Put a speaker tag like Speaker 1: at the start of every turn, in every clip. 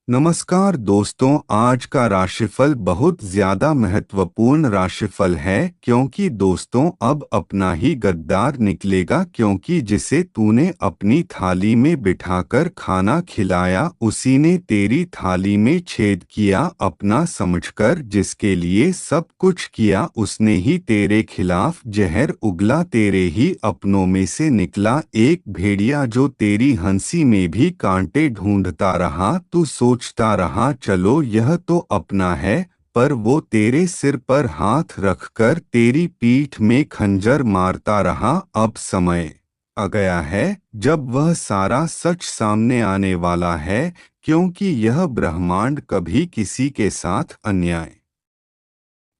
Speaker 1: नमस्कार दोस्तों, आज का राशिफल बहुत ज्यादा महत्वपूर्ण राशिफल है क्योंकि दोस्तों अब अपना ही गद्दार निकलेगा, क्योंकि जिसे तूने अपनी थाली में बिठाकर खाना खिलाया उसी ने तेरी थाली में छेद किया। अपना समझकर जिसके लिए सब कुछ किया उसने ही तेरे खिलाफ जहर उगला। तेरे ही अपनों में से निकला एक भेड़िया जो तेरी हंसी में भी कांटे ढूंढता रहा। तू सोचता रहा चलो यह तो अपना है, पर वो तेरे सिर पर हाथ रखकर तेरी पीठ में खंजर मारता रहा। अब समय आ गया है जब वह सारा सच सामने आने वाला है, क्योंकि यह ब्रह्मांड कभी किसी के साथ अन्याय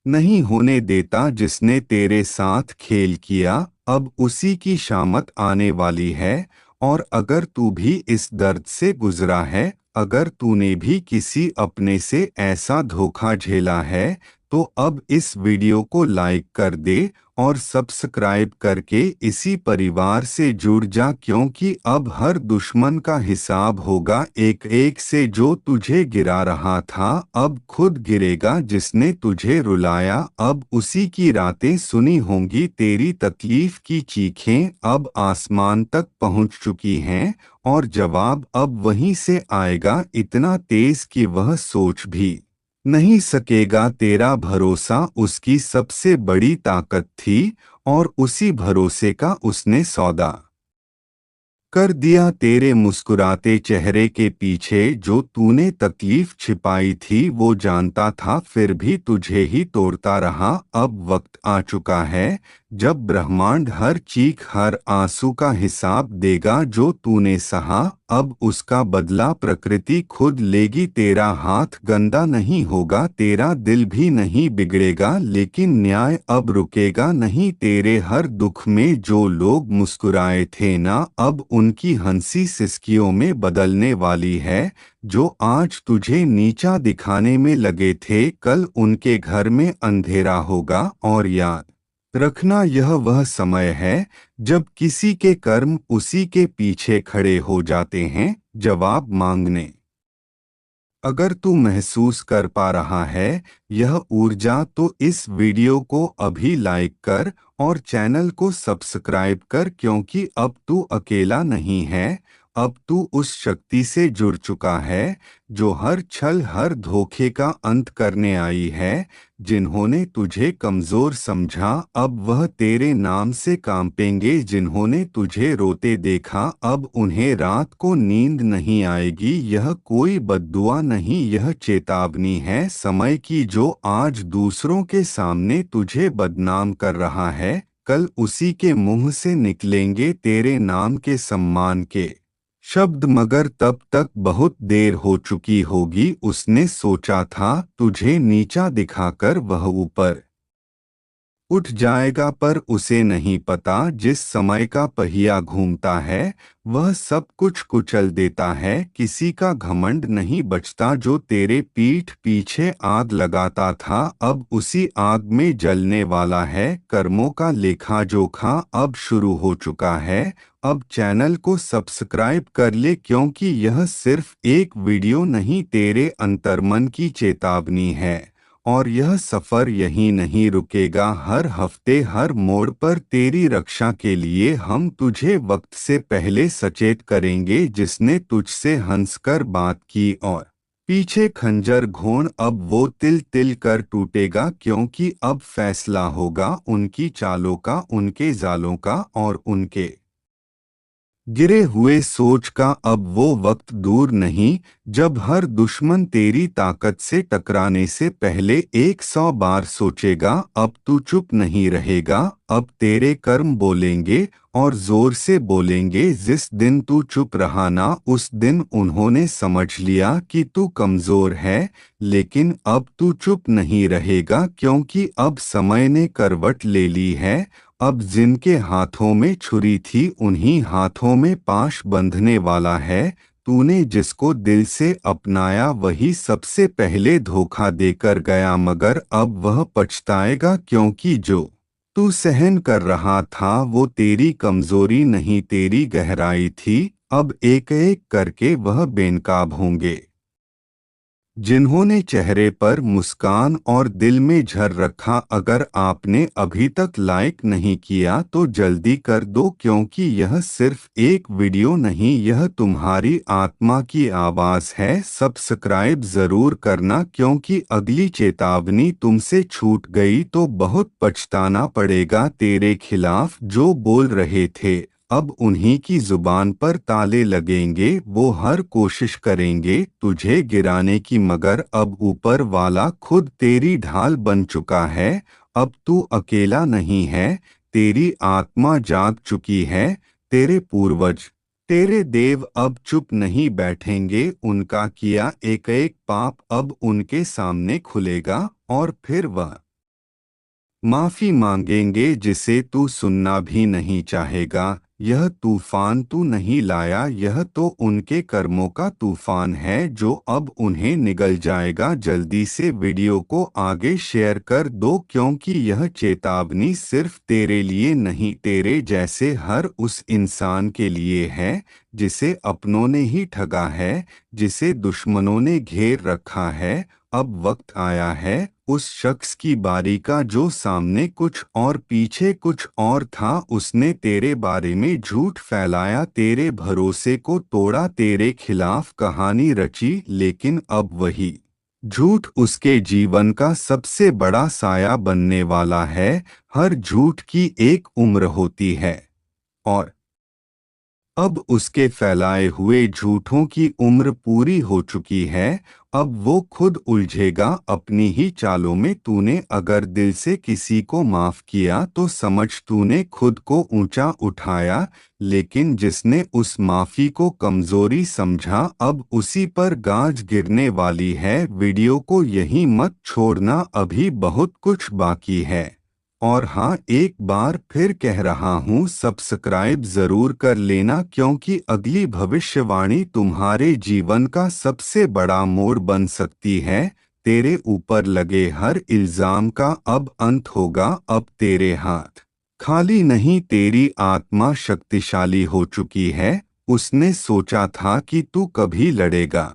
Speaker 1: नहीं होने देता। जिसने तेरे साथ खेल किया अब उसी की शामत आने वाली है। और अगर तू भी इस दर्द से गुजरा है, अगर तूने भी किसी अपने से ऐसा धोखा झेला है, तो अब इस वीडियो को लाइक कर दे और सब्सक्राइब करके इसी परिवार से जुड़ जा, क्योंकि अब हर दुश्मन का हिसाब होगा। एक एक से जो तुझे गिरा रहा था अब खुद गिरेगा। जिसने तुझे रुलाया अब उसी की रातें सुनी होंगी। तेरी तकलीफ की चीखें अब आसमान तक पहुंच चुकी हैं और जवाब अब वहीं से आएगा, इतना तेज कि वह सोच भी नहीं सकेगा। तेरा भरोसा उसकी सबसे बड़ी ताकत थी और उसी भरोसे का उसने सौदा कर दिया। तेरे मुस्कुराते चेहरे के पीछे जो तूने तकलीफ छिपाई थी वो जानता था, फिर भी तुझे ही तोड़ता रहा। अब वक्त आ चुका है जब ब्रह्मांड हर चीख हर आंसू का हिसाब देगा। जो तूने सहा अब उसका बदला प्रकृति खुद लेगी। तेरा हाथ गंदा नहीं होगा, तेरा दिल भी नहीं बिगड़ेगा, लेकिन न्याय अब रुकेगा नहीं। तेरे हर दुख में जो लोग मुस्कुराए थे ना, अब उनकी हंसी सिसकियों में बदलने वाली है। जो आज तुझे नीचा दिखाने में लगे थे कल उनके घर में अंधेरा होगा। और याद रखना यह वह समय है जब किसी के कर्म उसी के पीछे खड़े हो जाते हैं जवाब मांगने। अगर तू महसूस कर पा रहा है यह ऊर्जा, तो इस वीडियो को अभी लाइक कर और चैनल को सब्सक्राइब कर, क्योंकि अब तू अकेला नहीं है। अब तू उस शक्ति से जुड़ चुका है जो हर छल हर धोखे का अंत करने आई है। जिन्होंने तुझे कमजोर समझा अब वह तेरे नाम से कांपेंगे। जिन्होंने तुझे रोते देखा अब उन्हें रात को नींद नहीं आएगी। यह कोई बद्दुआ नहीं, यह चेतावनी है समय की। जो आज दूसरों के सामने तुझे बदनाम कर रहा है कल उसी के मुंह से निकलेंगे तेरे नाम के सम्मान के शब्द। मगर तब तक बहुत देर हो चुकी होगी। उसने सोचा था तुझे नीचा दिखाकर वह ऊपर उठ जाएगा, पर उसे नहीं पता जिस समय का पहिया घूमता है वह सब कुछ कुचल देता है। किसी का घमंड नहीं बचता। जो तेरे पीठ पीछे आग लगाता था अब उसी आग में जलने वाला है। कर्मों का लेखा जोखा अब शुरू हो चुका है। अब चैनल को सब्सक्राइब कर ले, क्योंकि यह सिर्फ एक वीडियो नहीं तेरे अंतर्मन की चेतावनी है। और यह सफर यहीं नहीं रुकेगा। हर हफ्ते हर मोड़ पर तेरी रक्षा के लिए हम तुझे वक्त से पहले सचेत करेंगे। जिसने तुझसे हंसकर बात की और पीछे खंजर घोंड, अब वो तिल तिल कर टूटेगा, क्योंकि अब फैसला होगा उनकी चालों का, उनके जालों का और उनके गिरे हुए सोच का। अब वो वक्त दूर नहीं जब हर दुश्मन तेरी ताकत से टकराने से पहले 100 बार सोचेगा। अब तू चुप नहीं रहेगा, अब तेरे कर्म बोलेंगे और जोर से बोलेंगे। जिस दिन तू चुप रहा ना उस दिन उन्होंने समझ लिया कि तू कमजोर है। लेकिन अब तू चुप नहीं रहेगा, क्योंकि अब समय ने करवट ले ली है। अब जिनके हाथों में छुरी थी उन्हीं हाथों में पाश बंधने वाला है। तूने जिसको दिल से अपनाया वही सबसे पहले धोखा देकर गया, मगर अब वह पछताएगा, क्योंकि जो तू सहन कर रहा था वो तेरी कमजोरी नहीं तेरी गहराई थी। अब एक एक करके वह बेनकाब होंगे। जिन्होंने चेहरे पर मुस्कान और दिल में झर रखा, अगर आपने अभी तक लाइक नहीं किया तो जल्दी कर दो, क्योंकि यह सिर्फ एक वीडियो नहीं, यह तुम्हारी आत्मा की आवाज़ है। सब्सक्राइब ज़रूर करना, क्योंकि अगली चेतावनी तुमसे छूट गई तो बहुत पछताना पड़ेगा। तेरे खिलाफ जो बोल रहे थे अब उन्हीं की जुबान पर ताले लगेंगे। वो हर कोशिश करेंगे तुझे गिराने की, मगर अब ऊपर वाला खुद तेरी ढाल बन चुका है। अब तू अकेला नहीं है, तेरी आत्मा जाग चुकी है। तेरे पूर्वज, तेरे देव अब चुप नहीं बैठेंगे। उनका किया एक एक पाप अब उनके सामने खुलेगा, और फिर वह माफी मांगेंगे जिसे तू सुनना भी नहीं चाहेगा। यह तूफान तू नहीं लाया, यह तो उनके कर्मों का तूफान है जो अब उन्हें निगल जाएगा। जल्दी से वीडियो को आगे शेयर कर दो, क्योंकि यह चेतावनी सिर्फ तेरे लिए नहीं, तेरे जैसे हर उस इंसान के लिए है जिसे अपनों ने ही ठगा है, जिसे दुश्मनों ने घेर रखा है। अब वक्त आया है उस शख्स की बारी का जो सामने कुछ और पीछे कुछ और था। उसने तेरे बारे में झूठ फैलाया, तेरे भरोसे को तोड़ा, तेरे खिलाफ कहानी रची, लेकिन अब वही झूठ उसके जीवन का सबसे बड़ा साया बनने वाला है। हर झूठ की एक उम्र होती है, और अब उसके फैलाए हुए झूठों की उम्र पूरी हो चुकी है। अब वो खुद उलझेगा अपनी ही चालों में। तूने अगर दिल से किसी को माफ किया तो समझ तूने खुद को ऊंचा उठाया, लेकिन जिसने उस माफी को कमजोरी समझा अब उसी पर गाज गिरने वाली है। वीडियो को यहीं मत छोड़ना, अभी बहुत कुछ बाकी है। और हाँ, एक बार फिर कह रहा हूँ, सब्सक्राइब जरूर कर लेना, क्योंकि अगली भविष्यवाणी तुम्हारे जीवन का सबसे बड़ा मोड़ बन सकती है। तेरे ऊपर लगे हर इल्जाम का अब अंत होगा। अब तेरे हाथ खाली नहीं, तेरी आत्मा शक्तिशाली हो चुकी है। उसने सोचा था कि तू कभी लड़ेगा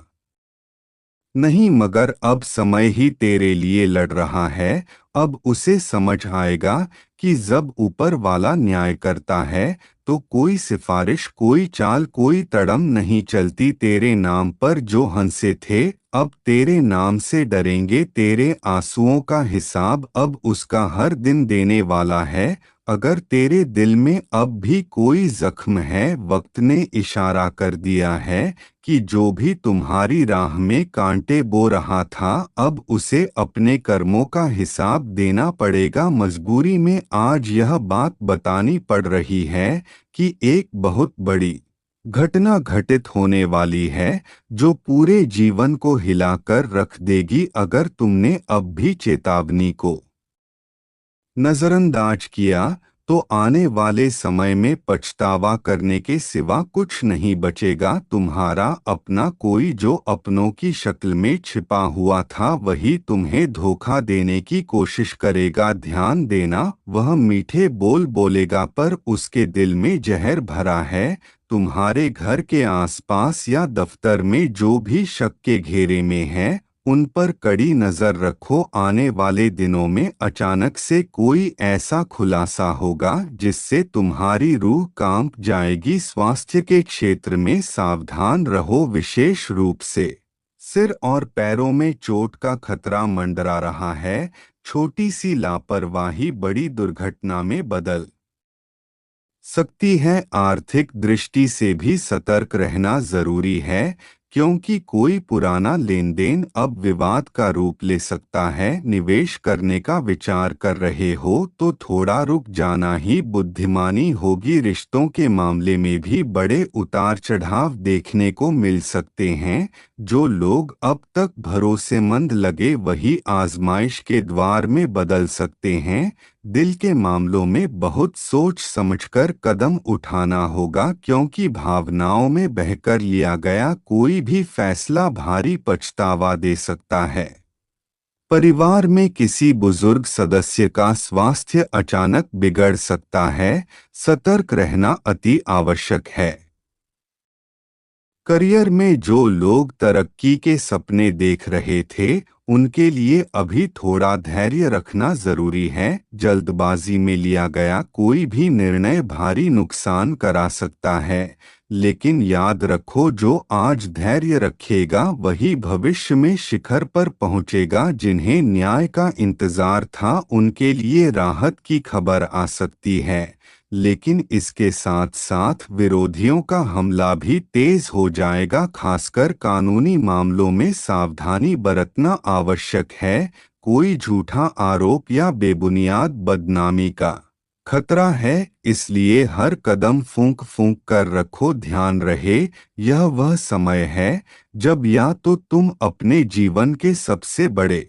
Speaker 1: नहीं, मगर अब समय ही तेरे लिए लड़ रहा है। अब उसे समझ आएगा कि जब ऊपर वाला न्याय करता है तो कोई सिफारिश, कोई चाल, कोई तड़म नहीं चलती। तेरे नाम पर जो हंसे थे अब तेरे नाम से डरेंगे। तेरे आंसुओं का हिसाब अब उसका हर दिन देने वाला है। अगर तेरे दिल में अब भी कोई जख्म है, वक्त ने इशारा कर दिया है कि जो भी तुम्हारी राह में कांटे बो रहा था अब उसे अपने कर्मों का हिसाब देना पड़ेगा। मजबूरी में आज यह बात बतानी पड़ रही है कि एक बहुत बड़ी घटना घटित होने वाली है जो पूरे जीवन को हिलाकर रख देगी। अगर तुमने अब भी चेतावनी को नजरअंदाज किया तो आने वाले समय में पछतावा करने के सिवा कुछ नहीं बचेगा। तुम्हारा अपना कोई जो अपनों की शक्ल में छिपा हुआ था वही तुम्हें धोखा देने की कोशिश करेगा। ध्यान देना, वह मीठे बोल बोलेगा पर उसके दिल में जहर भरा है। तुम्हारे घर के आसपास या दफ्तर में जो भी शक के घेरे में है उन पर कड़ी नजर रखो। आने वाले दिनों में अचानक से कोई ऐसा खुलासा होगा जिससे तुम्हारी रूह कांप जाएगी। स्वास्थ्य के क्षेत्र में सावधान रहो, विशेष रूप से सिर और पैरों में चोट का खतरा मंडरा रहा है। छोटी सी लापरवाही बड़ी दुर्घटना में बदल सकती है। आर्थिक दृष्टि से भी सतर्क रहना जरूरी है, क्योंकि कोई पुराना लेन देन अब विवाद का रूप ले सकता है। निवेश करने का विचार कर रहे हो तो थोड़ा रुक जाना ही बुद्धिमानी होगी। रिश्तों के मामले में भी बड़े उतार चढ़ाव देखने को मिल सकते हैं। जो लोग अब तक भरोसेमंद लगे वही आजमाइश के द्वार में बदल सकते हैं। दिल के मामलों में बहुत सोच समझकर कदम उठाना होगा, क्योंकि भावनाओं में बहकर लिया गया कोई भी फैसला भारी पछतावा दे सकता है। परिवार में किसी बुजुर्ग सदस्य का स्वास्थ्य अचानक बिगड़ सकता है। सतर्क रहना अति आवश्यक है। करियर में जो लोग तरक्की के सपने देख रहे थे, उनके लिए अभी थोड़ा धैर्य रखना जरूरी है। जल्दबाजी में लिया गया कोई भी निर्णय भारी नुकसान करा सकता है, लेकिन याद रखो, जो आज धैर्य रखेगा वही भविष्य में शिखर पर पहुंचेगा। जिन्हें न्याय का इंतजार था, उनके लिए राहत की खबर आ सकती है, लेकिन इसके साथ साथ विरोधियों का हमला भी तेज हो जाएगा। खासकर कानूनी मामलों में सावधानी बरतना आवश्यक है। कोई झूठा आरोप या बेबुनियाद बदनामी का खतरा है, इसलिए हर कदम फूंक फूंक कर रखो। ध्यान रहे, यह वह समय है जब या तो तुम अपने जीवन के सबसे बड़े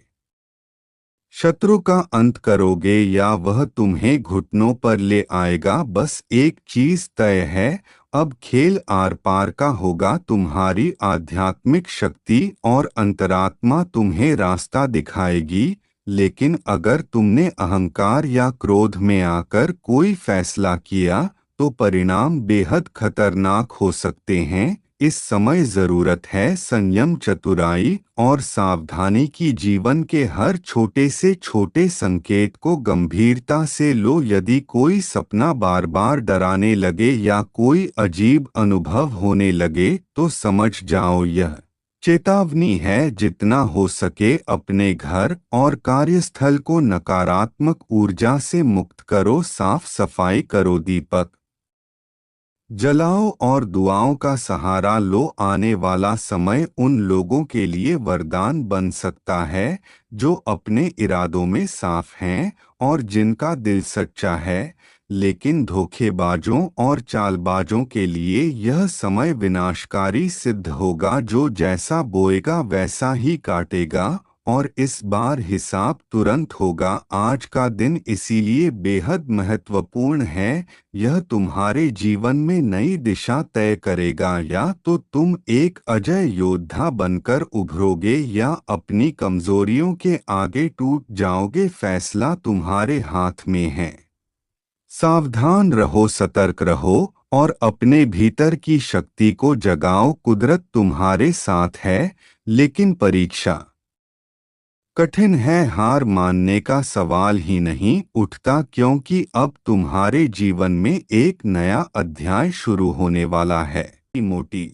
Speaker 1: शत्रु का अंत करोगे या वह तुम्हें घुटनों पर ले आएगा। बस एक चीज तय है, अब खेल आर पार का होगा। तुम्हारी आध्यात्मिक शक्ति और अंतरात्मा तुम्हें रास्ता दिखाएगी, लेकिन अगर तुमने अहंकार या क्रोध में आकर कोई फैसला किया, तो परिणाम बेहद खतरनाक हो सकते हैं। इस समय जरूरत है संयम, चतुराई और सावधानी की। जीवन के हर छोटे से छोटे संकेत को गंभीरता से लो। यदि कोई सपना बार बार डराने लगे या कोई अजीब अनुभव होने लगे, तो समझ जाओ यह चेतावनी है। जितना हो सके अपने घर और कार्यस्थल को नकारात्मक ऊर्जा से मुक्त करो, साफ सफाई करो, दीपक जलाओ और दुआओं का सहारा लो। आने वाला समय उन लोगों के लिए वरदान बन सकता है जो अपने इरादों में साफ हैं और जिनका दिल सच्चा है, लेकिन धोखेबाजों और चालबाजों के लिए यह समय विनाशकारी सिद्ध होगा। जो जैसा बोएगा वैसा ही काटेगा, और इस बार हिसाब तुरंत होगा। आज का दिन इसीलिए बेहद महत्वपूर्ण है। यह तुम्हारे जीवन में नई दिशा तय करेगा। या तो तुम एक अजय योद्धा बनकर उभरोगे या अपनी कमजोरियों के आगे टूट जाओगे। फैसला तुम्हारे हाथ में है। सावधान रहो, सतर्क रहो और अपने भीतर की शक्ति को जगाओ। कुदरत तुम्हारे साथ है, लेकिन परीक्षा कठिन है। हार मानने का सवाल ही नहीं उठता, क्योंकि अब तुम्हारे जीवन में एक नया अध्याय शुरू होने वाला है। मोटी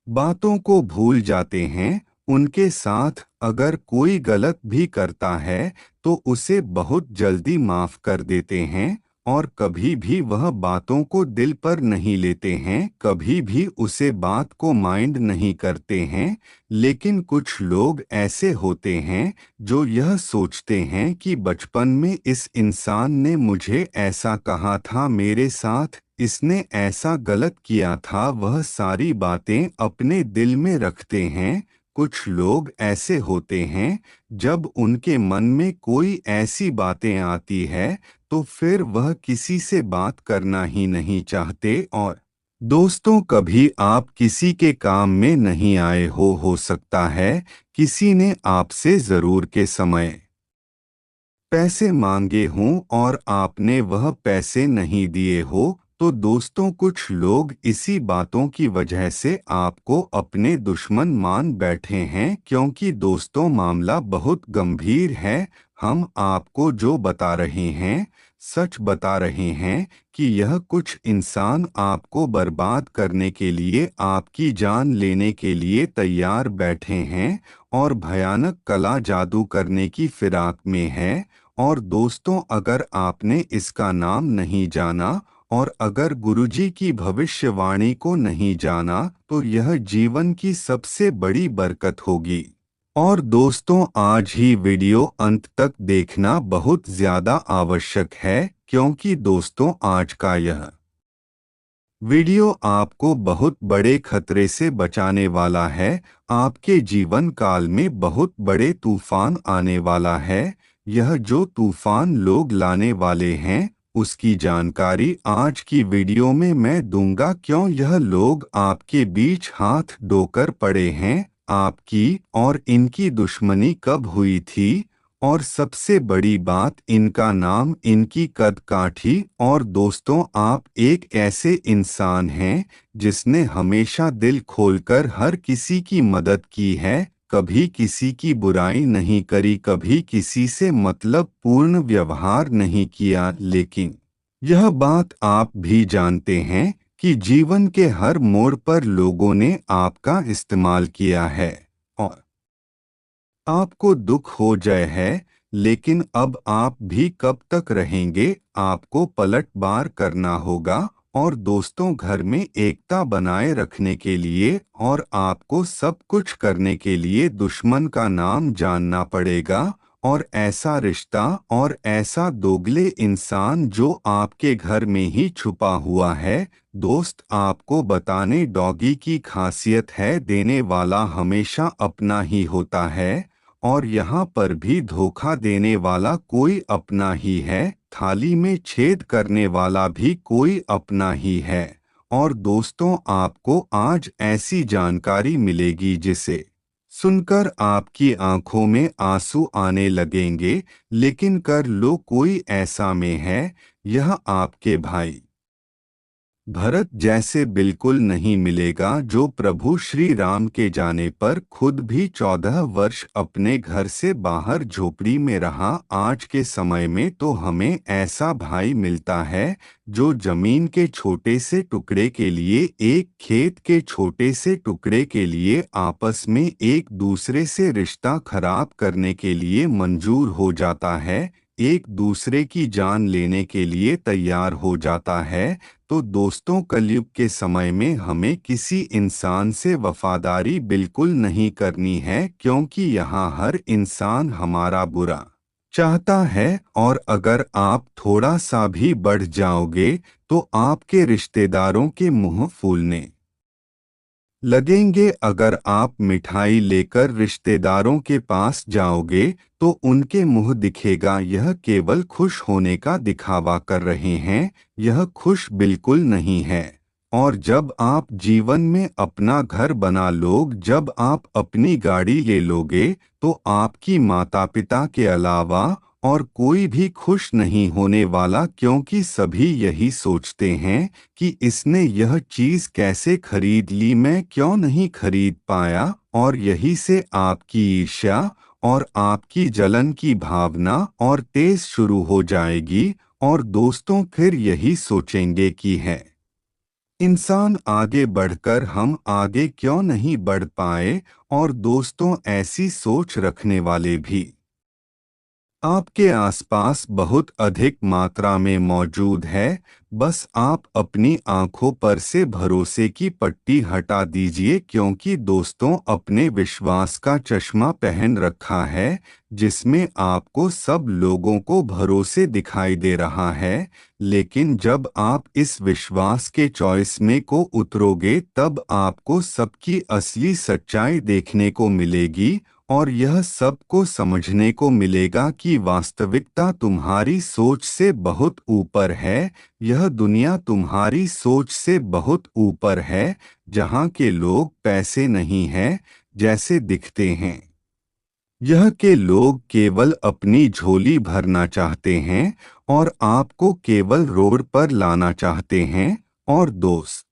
Speaker 1: बातों को भूल जाते हैं। उनके साथ अगर कोई गलत भी करता है, तो उसे बहुत जल्दी माफ कर देते हैं और कभी भी वह बातों को दिल पर नहीं लेते हैं। कभी भी उसे बात को माइंड नहीं करते हैं। लेकिन कुछ लोग ऐसे होते हैं जो यह सोचते हैं कि बचपन में इस इंसान ने मुझे ऐसा कहा था, मेरे साथ इसने ऐसा गलत किया था। वह सारी बातें अपने दिल में रखते हैं। कुछ लोग ऐसे होते हैं, जब उनके मन में कोई ऐसी बातें आती है, तो फिर वह किसी से बात करना ही नहीं चाहते। और दोस्तों, कभी आप किसी के काम में नहीं आए हो सकता है किसी ने आपसे जरूर के समय पैसे मांगे हों और आपने वह पैसे नहीं दिए हो। तो दोस्तों, कुछ लोग इसी बातों की वजह से आपको अपने दुश्मन मान बैठे हैं, क्योंकि दोस्तों मामला बहुत गंभीर है। हम आपको जो बता रहे हैं, सच बता रहे हैं कि यह कुछ इंसान आपको बर्बाद करने के लिए, आपकी जान लेने के लिए तैयार बैठे हैं और भयानक कला जादू करने की फिराक में है। और दोस्तों, अगर आपने इसका नाम नहीं जाना और अगर गुरुजी की भविष्यवाणी को नहीं जाना, तो यह जीवन की सबसे बड़ी बरकत होगी। और दोस्तों, आज ही वीडियो अंत तक देखना बहुत ज्यादा आवश्यक है, क्योंकि दोस्तों आज का यह वीडियो आपको बहुत बड़े खतरे से बचाने वाला है। आपके जीवन काल में बहुत बड़े तूफान आने वाला है। यह जो तूफान लोग लाने वाले हैं, उसकी जानकारी आज की वीडियो में मैं दूंगा। क्यों यह लोग आपके बीच हाथ धोकर पड़े हैं, आपकी और इनकी दुश्मनी कब हुई थी, और सबसे बड़ी बात, इनका नाम, इनकी कद काठी। और दोस्तों, आप एक ऐसे इंसान हैं जिसने हमेशा दिल खोलकर हर किसी की मदद की है, कभी किसी की बुराई नहीं करी, कभी किसी से मतलब पूर्ण व्यवहार नहीं किया। लेकिन यह बात आप भी जानते हैं कि जीवन के हर मोड़ पर लोगों ने आपका इस्तेमाल किया है और आपको दुख हो जाए है। लेकिन अब आप भी कब तक रहेंगे? आपको पलटवार करना होगा और दोस्तों, घर में एकता बनाए रखने के लिए और आपको सब कुछ करने के लिए दुश्मन का नाम जानना पड़ेगा। और ऐसा रिश्ता और ऐसा दोगले इंसान जो आपके घर में ही छुपा हुआ है। दोस्त, आपको बताने, डॉगी की खासियत है, देने वाला हमेशा अपना ही होता है और यहाँ पर भी धोखा देने वाला कोई अपना ही है, थाली में छेद करने वाला भी कोई अपना ही है। और दोस्तों, आपको आज ऐसी जानकारी मिलेगी जिसे सुनकर आपकी आंखों में आंसू आने लगेंगे। लेकिन कर लो, कोई ऐसा में है, यह आपके भाई भरत जैसे बिल्कुल नहीं मिलेगा, जो प्रभु श्री राम के जाने पर खुद भी 14 वर्ष अपने घर से बाहर झोपड़ी में रहा। आज के समय में तो हमें ऐसा भाई मिलता है जो जमीन के छोटे से टुकड़े के लिए, एक खेत के छोटे से टुकड़े के लिए आपस में एक दूसरे से रिश्ता खराब करने के लिए मंजूर हो जाता है, एक दूसरे की जान लेने के लिए तैयार हो जाता है। तो दोस्तों, कलयुग के समय में हमें किसी इंसान से वफादारी बिल्कुल नहीं करनी है, क्योंकि यहाँ हर इंसान हमारा बुरा चाहता है। और अगर आप थोड़ा सा भी बढ़ जाओगे तो आपके रिश्तेदारों के मुंह फूलने लगेंगे। अगर आप मिठाई लेकर रिश्तेदारों के पास जाओगे तो उनके मुंह दिखेगा, यह केवल खुश होने का दिखावा कर रहे हैं, यह खुश बिल्कुल नहीं है। और जब आप जीवन में अपना घर बना लोग, जब आप अपनी गाड़ी ले लोगे, तो आपकी माता पिता के अलावा और कोई भी खुश नहीं होने वाला, क्योंकि सभी यही सोचते हैं कि इसने यह चीज कैसे खरीद ली, मैं क्यों नहीं खरीद पाया। और यही से आपकी ईर्ष्या और आपकी जलन की भावना और तेज शुरू हो जाएगी। और दोस्तों, फिर यही सोचेंगे कि है इंसान आगे बढ़कर हम आगे क्यों नहीं बढ़ पाए। और दोस्तों, ऐसी सोच रखने वाले भी आपके आसपास बहुत अधिक मात्रा में मौजूद है। बस आप अपनी आंखों पर से भरोसे की पट्टी हटा दीजिए, क्योंकि दोस्तों, अपने विश्वास का चश्मा पहन रखा है जिसमें आपको सब लोगों को भरोसे दिखाई दे रहा है। लेकिन जब आप इस विश्वास के चॉइस में को उतरोगे, तब आपको सबकी असली सच्चाई देखने को मिलेगी और यह सबको समझने को मिलेगा कि वास्तविकता तुम्हारी सोच से बहुत ऊपर है। यह दुनिया तुम्हारी सोच से बहुत ऊपर है, जहाँ के लोग पैसे नहीं हैं जैसे दिखते हैं। यह के लोग केवल अपनी झोली भरना चाहते हैं और आपको केवल रोड पर लाना चाहते हैं। और दोस्त,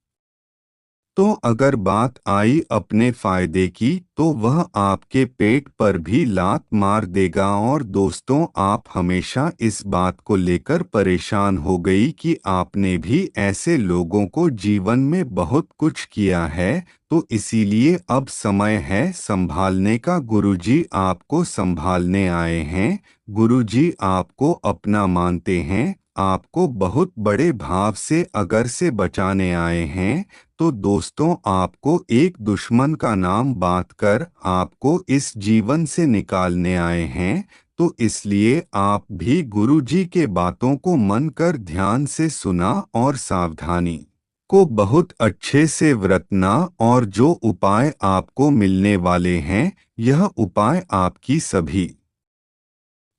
Speaker 1: तो अगर बात आई अपने फायदे की, तो वह आपके पेट पर भी लात मार देगा। और दोस्तों, आप हमेशा इस बात को लेकर परेशान हो गई कि आपने भी ऐसे लोगों को जीवन में बहुत कुछ किया है, तो इसीलिए अब समय है संभालने का। गुरुजी आपको संभालने आए हैं। गुरुजी आपको अपना मानते हैं, आपको बहुत बड़े भाव से अगर से बचाने आए हैं। तो दोस्तों, आपको एक दुश्मन का नाम बात कर आपको इस जीवन से निकालने आए हैं। तो इसलिए आप भी गुरुजी के बातों को मन कर ध्यान से सुना और सावधानी को बहुत अच्छे से वरतना। और जो उपाय आपको मिलने वाले हैं, यह उपाय आपकी सभी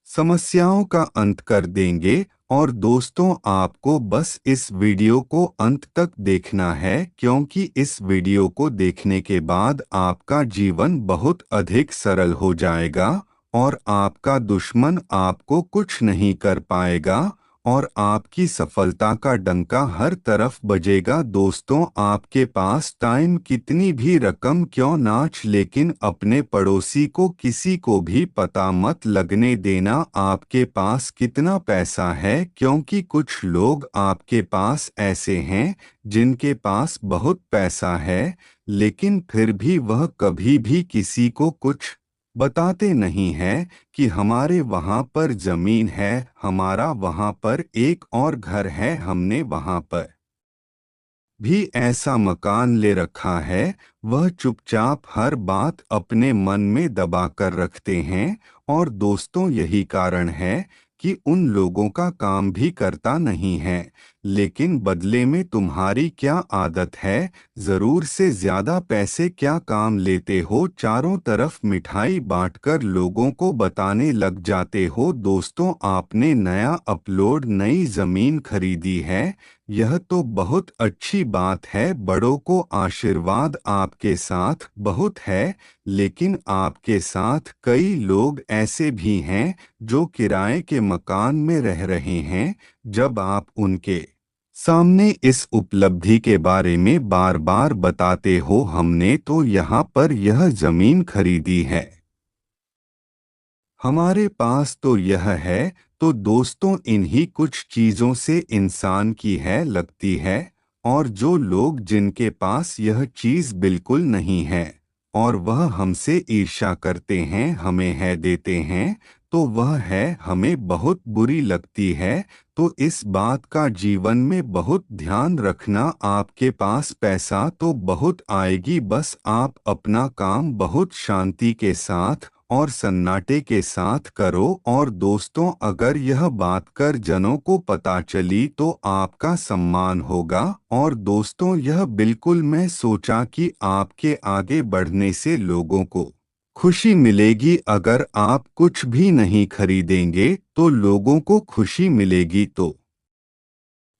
Speaker 1: समस्याओं का अंत कर देंगे। और दोस्तों, आपको बस इस वीडियो को अंत तक देखना है, क्योंकि इस वीडियो को देखने के बाद आपका जीवन बहुत अधिक सरल हो जाएगा और आपका दुश्मन आपको कुछ नहीं कर पाएगा और आपकी सफलता का डंका हर तरफ बजेगा। दोस्तों, आपके पास टाइम कितनी भी रकम क्यों नाच, लेकिन अपने पड़ोसी को किसी को भी पता मत लगने देना आपके पास कितना पैसा है, क्योंकि कुछ लोग आपके पास ऐसे हैं जिनके पास बहुत पैसा है लेकिन फिर भी वह कभी भी किसी को कुछ बताते नहीं हैं कि हमारे वहाँ पर जमीन है, हमारा वहाँ पर एक और घर है, हमने वहाँ पर भी ऐसा मकान ले रखा है। वह चुपचाप हर बात अपने मन में दबा कर रखते हैं और दोस्तों यही कारण है कि उन लोगों का काम भी करता नहीं है। लेकिन बदले में तुम्हारी क्या आदत है, जरूर से ज्यादा पैसे क्या काम लेते हो, चारों तरफ मिठाई बांटकर लोगों को बताने लग जाते हो। दोस्तों, आपने नया अपलोड नई जमीन खरीदी है, यह तो बहुत अच्छी बात है, बड़ों को आशीर्वाद आपके साथ बहुत है, लेकिन आपके साथ कई लोग ऐसे भी हैं जो किराए के मकान में रह रहे हैं। जब आप उनके सामने इस उपलब्धि के बारे में बार बार बताते हो, हमने तो यहाँ पर यह जमीन खरीदी है, हमारे पास तो यह है, तो दोस्तों इन्हीं कुछ चीजों से इंसान की है लगती है। और जो लोग जिनके पास यह चीज बिल्कुल नहीं है और वह हमसे ईर्ष्या करते हैं, हमें है देते हैं, तो वह है हमें बहुत बुरी लगती है। तो इस बात का जीवन में बहुत ध्यान रखना, आपके पास पैसा तो बहुत आएगी, बस आप अपना काम बहुत शांति के साथ और सन्नाटे के साथ करो। और दोस्तों, अगर यह बात कर जनों को पता चली तो आपका सम्मान होगा। और दोस्तों, यह बिल्कुल मैं सोचा कि आपके आगे बढ़ने से लोगों को खुशी मिलेगी। अगर आप कुछ भी नहीं खरीदेंगे तो लोगों को खुशी मिलेगी, तो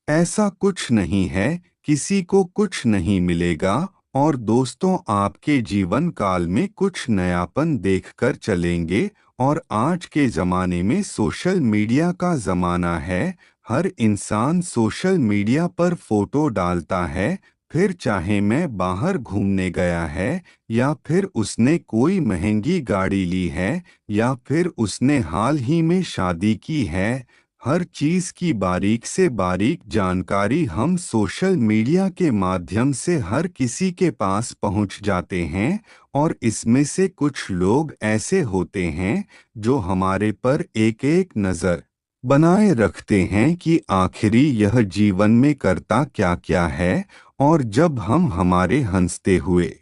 Speaker 1: ऐसा कुछ नहीं है, किसी को कुछ नहीं मिलेगा। और दोस्तों, आपके जीवन काल में कुछ नयापन देखकर चलेंगे। और आज के ज़माने में सोशल मीडिया का ज़माना है, हर इंसान सोशल मीडिया पर फोटो डालता है, फिर चाहे मैं बाहर घूमने गया है, या फिर उसने कोई महंगी गाड़ी ली है, या फिर उसने हाल ही में शादी की है, हर चीज की बारीक से बारीक जानकारी हम सोशल मीडिया के माध्यम से हर किसी के पास पहुंच जाते हैं। और इसमें से कुछ लोग ऐसे होते हैं जो हमारे पर एक एक नज़र बनाए रखते हैं कि आखिरी यह जीवन में करता क्या क्या है। और जब हम हमारे हंसते हुए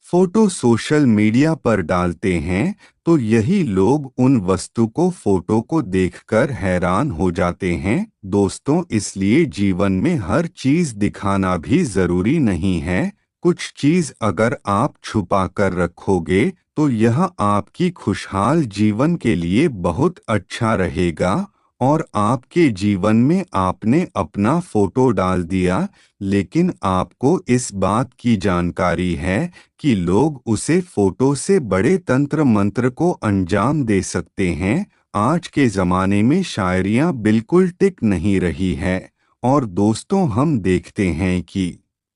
Speaker 1: फोटो सोशल मीडिया पर डालते हैं तो यही लोग उन वस्तु को फोटो को देखकर हैरान हो जाते हैं। दोस्तों, इसलिए जीवन में हर चीज दिखाना भी जरूरी नहीं है। कुछ चीज अगर आप छुपा कर रखोगे तो यह आपकी खुशहाल जीवन के लिए बहुत अच्छा रहेगा। और आपके जीवन में आपने अपना फोटो डाल दिया, लेकिन आपको इस बात की जानकारी है कि लोग उसे फोटो से बड़े तंत्र मंत्र को अंजाम दे सकते हैं। आज के जमाने में शायरियां बिल्कुल टिक नहीं रही है। और दोस्तों, हम देखते हैं कि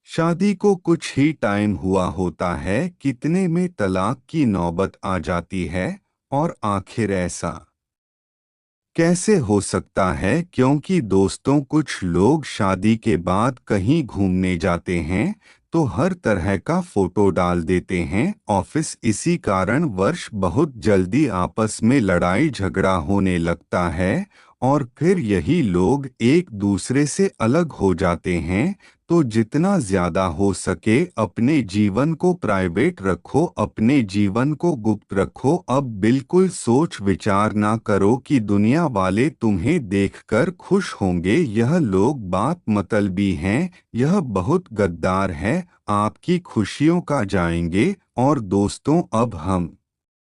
Speaker 1: शादी को कुछ ही टाइम हुआ होता है, कितने में तलाक की नौबत आ जाती है। और आखिर ऐसा कैसे हो सकता है, क्योंकि दोस्तों कुछ लोग शादी के बाद कहीं घूमने जाते हैं तो हर तरह का फोटो डाल देते हैं। ऑफिस इसी कारण वर्ष बहुत जल्दी आपस में लड़ाई झगड़ा होने लगता है और फिर यही लोग एक दूसरे से अलग हो जाते हैं। तो जितना ज्यादा हो सके अपने जीवन को प्राइवेट रखो, अपने जीवन को गुप्त रखो। अब बिल्कुल सोच विचार ना करो कि दुनिया वाले तुम्हें देखकर खुश होंगे, यह लोग बात मतलबी हैं, यह बहुत गद्दार है, आपकी खुशियों का जाएंगे। और दोस्तों, अब हम